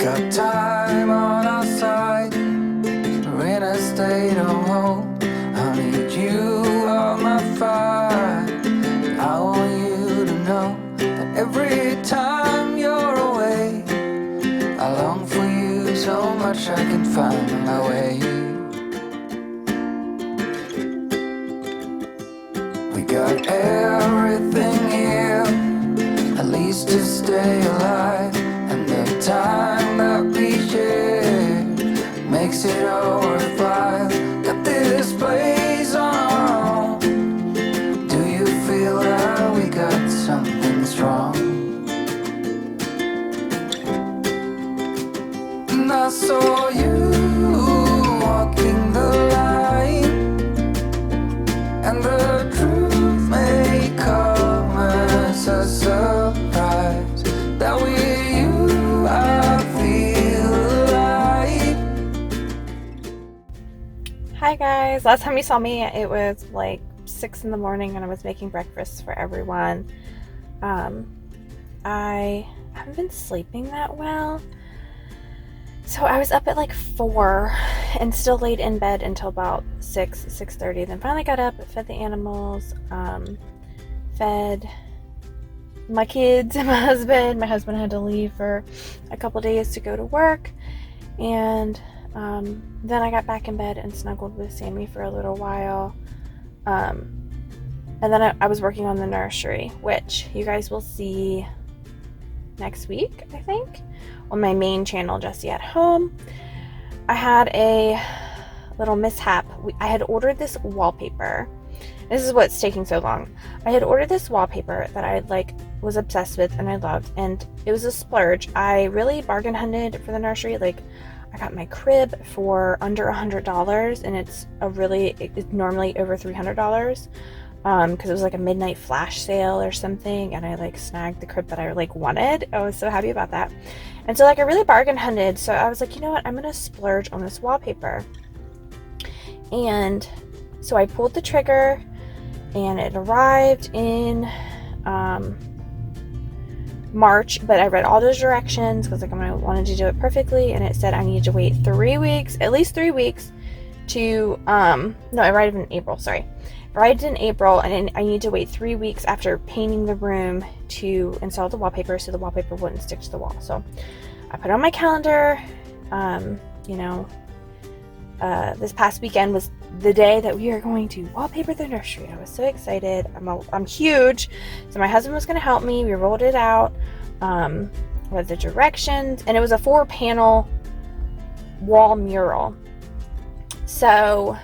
got time on our side. We're in a state of hope. I need you on my fire. I want you to know that every time you're away, I long for you so much I can find my way. We got everything here, at least to stay alive. And the time that we share makes it all worthwhile. Got this place on our own. Do you feel that we got something strong? And I saw you walking the line, and the truth may come as a surprise that with you I feel alive. Hi guys, last time you saw me it was like 6 in the morning and I was making breakfast for everyone. I haven't been sleeping that well, so I was up at like 4 and still laid in bed until about 6:30. Then finally got up, fed the animals, fed my kids and my husband. My husband had to leave for a couple days to go to work, and then I got back in bed and snuggled with Sammy for a little while, and then I was working on the nursery, which you guys will see next week, I think, on my main channel, Jessie at Home. I had a little mishap. I had ordered this wallpaper. This is what's taking so long. I had ordered this wallpaper that I was obsessed with and I loved, and it was a splurge. I really bargain hunted for the nursery. Like, I got my crib for under $100, and it's normally over $300, because it was like a midnight flash sale or something, and I snagged the crib that I wanted. I was so happy about that. And so I really bargain hunted, so I was like, you know what, I'm gonna splurge on this wallpaper. And so I pulled the trigger, and it arrived in March, but I read all those directions because I wanted to do it perfectly, and it said I needed to wait 3 weeks, at least 3 weeks to no, I arrived in April, sorry. I arrived in April, and I need to wait 3 weeks after painting the room to install the wallpaper so the wallpaper wouldn't stick to the wall. So I put it on my calendar. This past weekend was the day that we are going to wallpaper the nursery. I was so excited. I'm huge. So my husband was going to help me. We rolled it out, with the directions, and it was a 4-panel wall mural. So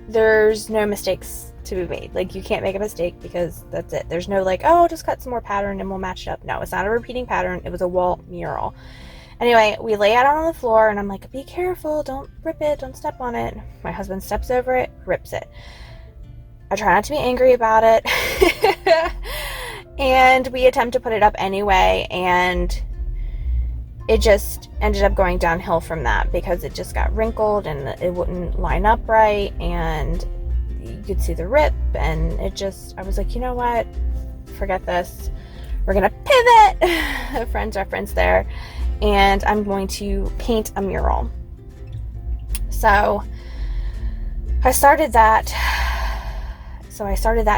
there's no mistakes to be made. You can't make a mistake because that's it. There's no just cut some more pattern and we'll match it up. No, it's not a repeating pattern. It was a wall mural. Anyway, we lay it out on the floor, and I'm like, be careful, don't rip it, don't step on it. My husband steps over it, rips it. I try not to be angry about it. And we attempt to put it up anyway, and it just ended up going downhill from that because it just got wrinkled and it wouldn't line up right, and you could see the rip, and I was like, you know what, forget this. We're gonna pivot. Friends are friends there. And I'm going to paint a mural. So I started that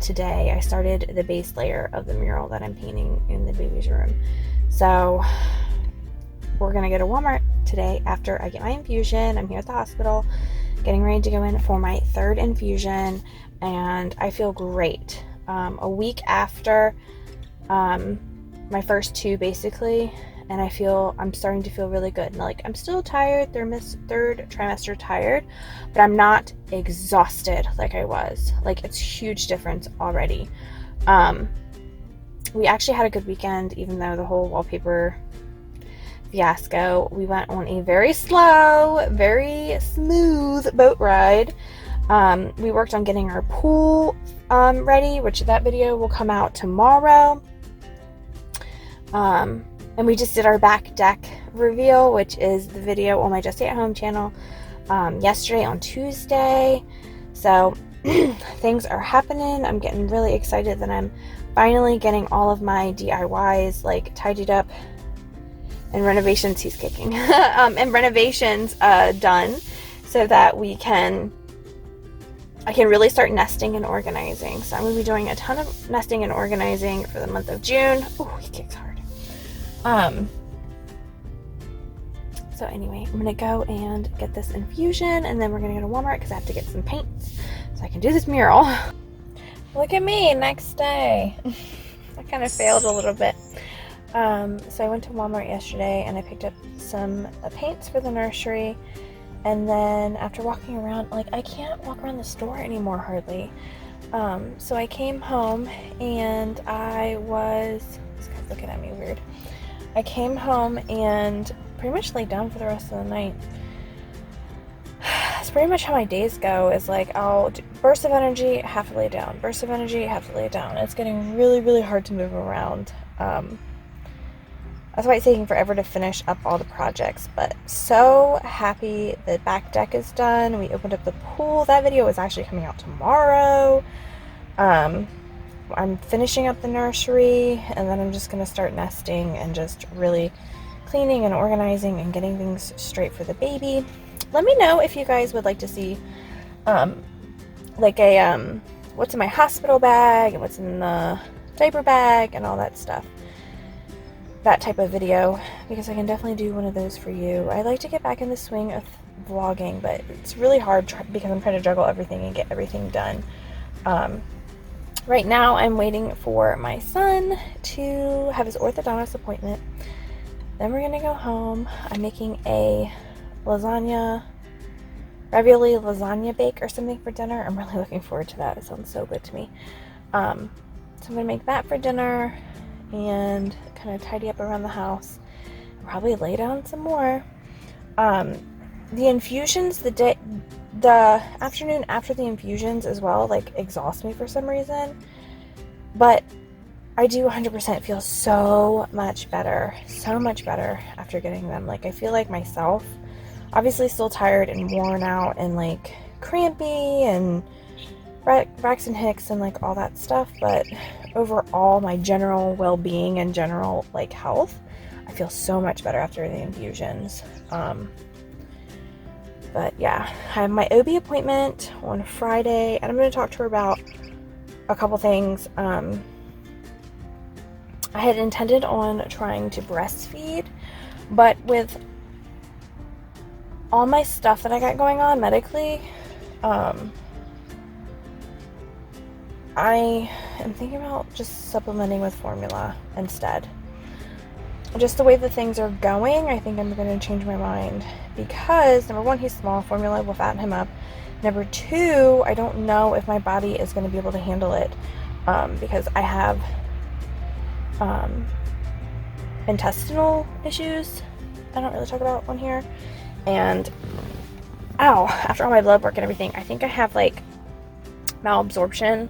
today. I started the base layer of the mural that I'm painting in the baby's room. So we're going to go to Walmart today after I get my infusion. I'm here at the hospital getting ready to go in for my 3rd infusion, and I feel great. A week after my first 2 basically, and I'm starting to feel really good. And I'm still tired, 3rd trimester tired, but I'm not exhausted like I was. It's a huge difference already. We actually had a good weekend, even though the whole wallpaper fiasco. We went on a very slow, very smooth boat ride. We worked on getting our pool ready, which that video will come out tomorrow. And we just did our back deck reveal, which is the video on my Jessie at Home channel, yesterday on Tuesday. So things are happening. I'm getting really excited that I'm finally getting all of my DIYs tidied up and renovations, he's kicking, and renovations done so that I can really start nesting and organizing. So I'm going to be doing a ton of nesting and organizing for the month of June. Oh, he kicks hard. So anyway, I'm going to go and get this infusion, and then we're going to go to Walmart because I have to get some paints so I can do this mural. Look at me, next day. I kind of failed a little bit. So I went to Walmart yesterday and I picked up some paints for the nursery. And then after walking around, like, I can't walk around the store anymore hardly. So I came home and this guy's looking at me weird. I came home and pretty much laid down for the rest of the night. That's pretty much how my days go, is like, I'll do burst of energy, have to lay down. Burst of energy, have to lay down. It's getting really, really hard to move around. That's why it's taking forever to finish up all the projects, but so happy the back deck is done. We opened up the pool. That video is actually coming out tomorrow. I'm finishing up the nursery, and then I'm just going to start nesting and just really cleaning and organizing and getting things straight for the baby. Let me know if you guys would like to see like a what's in my hospital bag and what's in the diaper bag and all that stuff. That type of video, because I can definitely do one of those for you. I like to get back in the swing of vlogging, but it's really hard because I'm trying to juggle everything and get everything done. Right now I'm waiting for my son to have his orthodontist appointment. Then we're gonna go home. I'm making a ravioli lasagna bake or something for dinner. I'm really looking forward to that. It sounds so good to me. So I'm gonna make that for dinner and kind of tidy up around the house, probably lay down some more. The infusions, the afternoon after the infusions as well, like, exhaust me for some reason, but I do 100% feel so much better after getting them. Like, I feel like myself, obviously still tired and worn out and like crampy and Braxton Hicks and like all that stuff, but overall my general well-being and general like health, I feel so much better after the infusions. But yeah, I have my OB appointment on Friday, and I'm going to talk to her about a couple things. I had intended on trying to breastfeed, but with all my stuff that I got going on medically, I am thinking about just supplementing with formula instead. Just the way that things are going, I think I'm going to change my mind, because number one, he's small, formula will fatten him up. Number two, I don't know if my body is going to be able to handle it, because I have intestinal issues I don't really talk about on here, and after all my blood work and everything, I think I have like malabsorption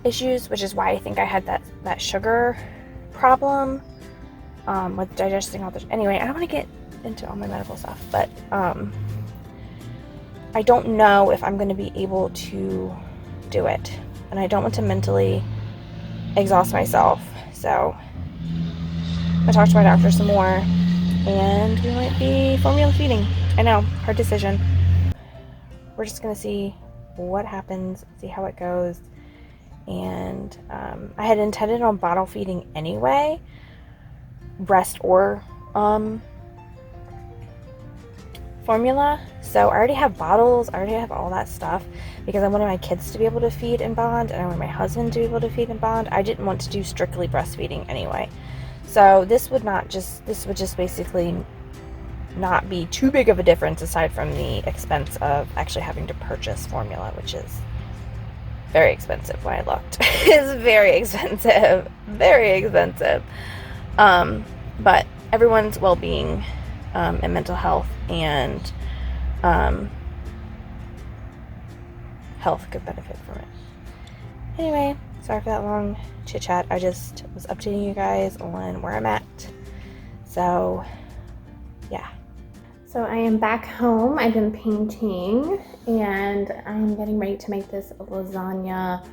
issues, which is why I think I had that sugar problem with digesting all the. Anyway, I don't want to get into all my medical stuff, but I don't know if I'm going to be able to do it, and I don't want to mentally exhaust myself. So I talked to my doctor some more, and we might be formula feeding. I know, hard decision. We're just going to see what happens, see how it goes. And I had intended on bottle feeding anyway, breast or formula. So I already have bottles, I already have all that stuff, because I wanted my kids to be able to feed and bond, and I wanted my husband to be able to feed and bond. I didn't want to do strictly breastfeeding anyway. So this would just basically not be too big of a difference, aside from the expense of actually having to purchase formula, which is very expensive when I looked. It's very expensive. But everyone's well-being and mental health and health could benefit from it. Anyway, sorry for that long chit-chat. I just was updating you guys on where I'm at. So, yeah. So I am back home. I've been painting, and I'm getting ready to make this lasagna.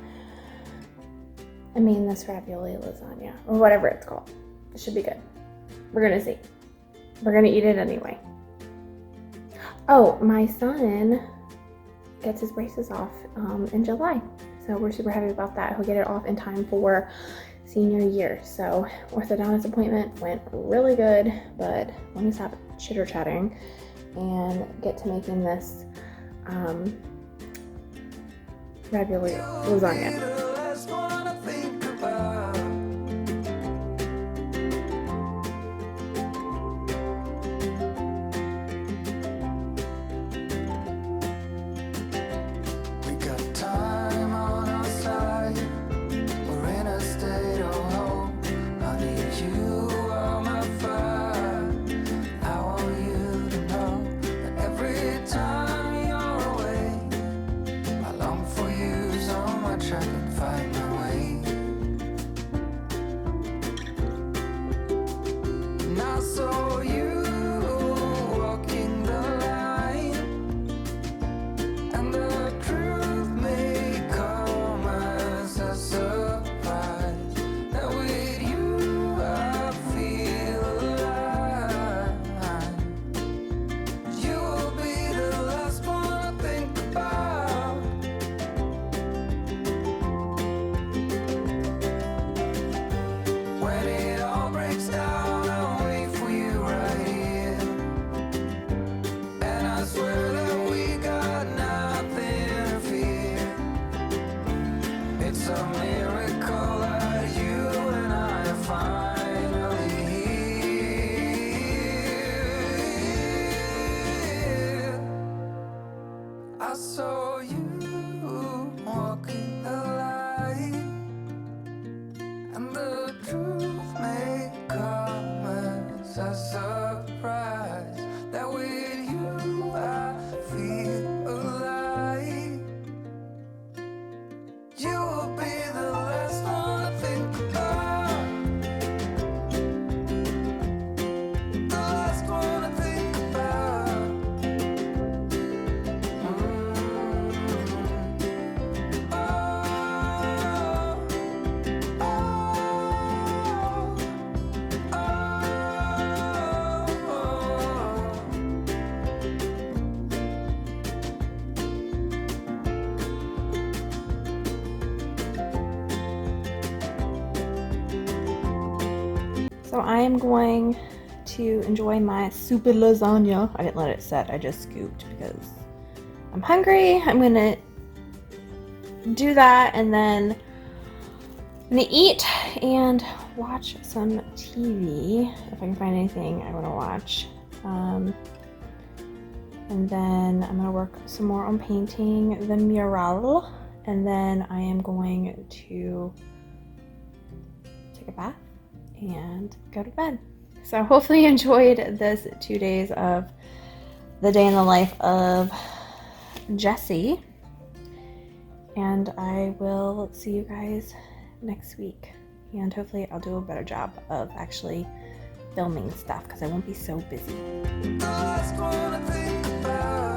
This ravioli lasagna, or whatever it's called. It should be good. We're gonna see. we're gonna eat it anyway. Oh, my son gets his braces off in July. So we're super happy about that. He'll get it off in time for senior year. So orthodontist appointment went really good, but let me stop chitter chatting and get to making this ravioli lasagna. I saw you walking the line, and the truth may come as a surprise. That with you I feel alive. You will be the last one to think about. The last one to think about. So I am going to enjoy my super lasagna. I didn't let it set, I just scooped because I'm hungry. I'm gonna do that and then I'm gonna eat and watch some TV if I can find anything I want to watch. And then I'm gonna work some more on painting the mural, and then I am going to take a bath and go to bed. So hopefully you enjoyed this 2 days of the day in the life of Jessie, and I will see you guys next week, and hopefully I'll do a better job of actually filming stuff because I won't be so busy. The last one to think about.